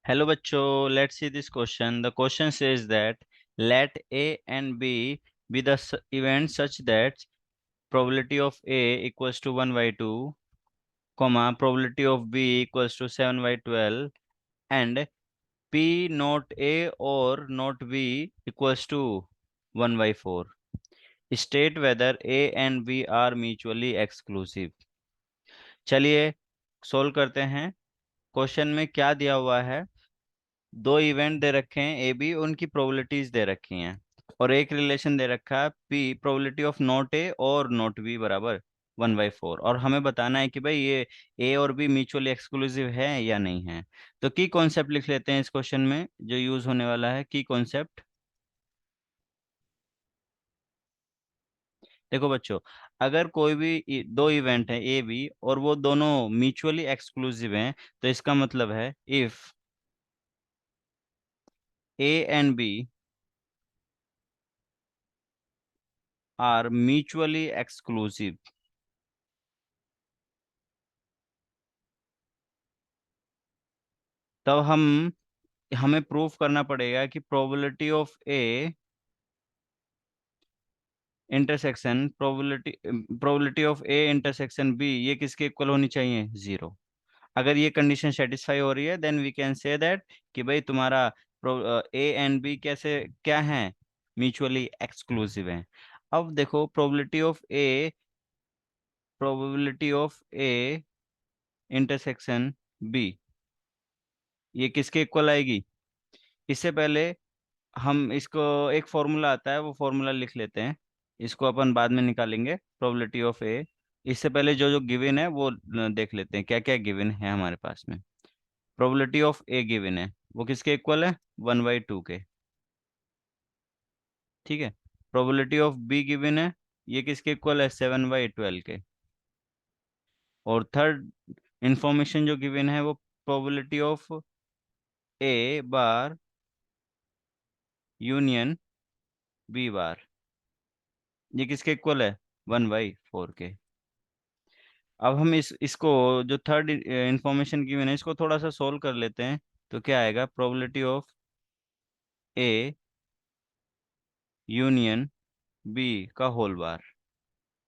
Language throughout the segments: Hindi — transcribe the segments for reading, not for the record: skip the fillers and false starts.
Hello bachcho, let's see this question. The question says that let A and B be the events such that probability of A equals to 1 by 2, comma, probability of B equals to 7 by 12, and P not A or not B equals to 1 by 4. State whether A and B are mutually exclusive. चलिए सोल्व करते हैं। क्वेश्चन में क्या दिया हुआ है? दो इवेंट दे रखे हैं ए बी, उनकी प्रोबेबिलिटीज दे रखी हैं और एक रिलेशन दे रखा है P, probability of not a और नॉट बी बराबर 1/4, और हमें बताना है कि भाई ये ए और बी म्यूचुअली एक्सक्लूसिव है या नहीं है। तो की कॉन्सेप्ट लिख लेते हैं इस क्वेश्चन में जो यूज होने वाला है। की कॉन्सेप्ट देखो बच्चों, अगर कोई भी दो इवेंट है ए बी और वो दोनों म्यूचुअली एक्सक्लूसिव हैं, तो इसका मतलब है if A and B are mutually exclusive, तब हमें प्रूफ करना पड़ेगा कि probability of A intersection probability of A intersection B ये किसके इक्वल होनी चाहिए? जीरो। अगर ये कंडीशन सेटिस्फाई हो रही है then we can say that कि भाई तुम्हारा ए एंड बी कैसे क्या है? म्यूचुअली एक्सक्लूसिव है। अब देखो probability of A intersection B ये किसके इक्वल आएगी? इससे पहले हम इसको एक फॉर्मूला आता है, वो फॉर्मूला लिख लेते हैं। इसको अपन बाद में निकालेंगे प्रोबेबिलिटी ऑफ ए। इससे पहले जो जो गिवन है वो देख लेते हैं क्या क्या गिवन है हमारे पास में। प्रोबेबिलिटी ऑफ ए गिवन है, वो किसके इक्वल है? 1/2 के। ठीक है। प्रोबेबिलिटी ऑफ बी गिवन है, ये किसके इक्वल है? 7/12 के। और थर्ड इंफॉर्मेशन जो गिवन है वो probability of A bar union B bar, ये किसके इक्वल है? 1/4 के। अब हम इसको जो थर्ड इंफॉर्मेशन गिवन है इसको थोड़ा सा सोल्व कर लेते हैं। तो क्या आएगा? Probability of A union B का होल बार,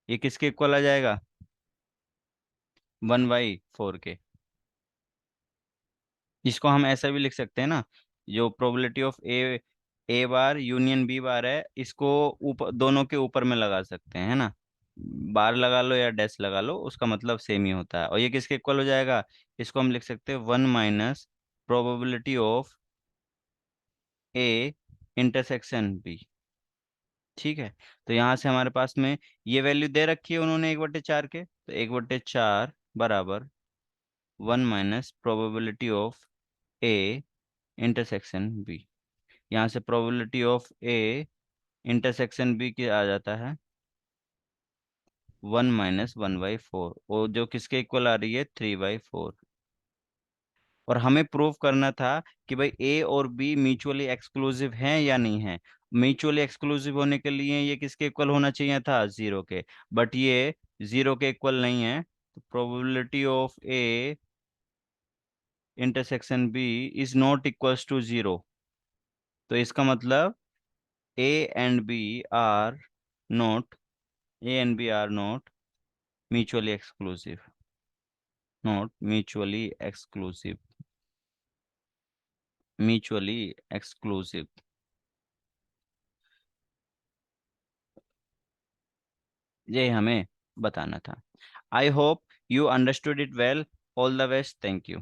ये किसके इक्वल आ जाएगा? 1/4 के। इसको हम ऐसा भी लिख सकते हैं ना, जो probability of A A bar union B bar है, इसको ऊपर दोनों के ऊपर में लगा सकते हैं, है ना। बार लगा लो या डैश लगा लो, उसका मतलब सेम ही होता है। और ये किसके इक्वल हो जाएगा? इसको हम लिख सकते हैं 1 - probability of A intersection B. ठीक है। तो यहाँ से हमारे पास में ये वैल्यू दे रखी है उन्होंने 1/4 के, तो 1/4 बराबर 1 - probability of A intersection B. यहाँ से probability of A intersection B की आ जाता है 1 - 1/4, और जो किसके इक्वल आ रही है? 3/4। और हमें प्रूव करना था कि भाई ए और बी म्यूचुअली एक्सक्लूसिव हैं या नहीं है। म्यूचुअली एक्सक्लूसिव होने के लिए ये किसके इक्वल होना चाहिए था? जीरो के। बट ये जीरो के इक्वल नहीं है, तो probability of A intersection B is not equals to zero. तो इसका मतलब A and B are not A and B are not mutually exclusive, not mutually exclusive, mutually exclusive. ये हमें बताना था। I hope you understood it well. All the best. Thank you.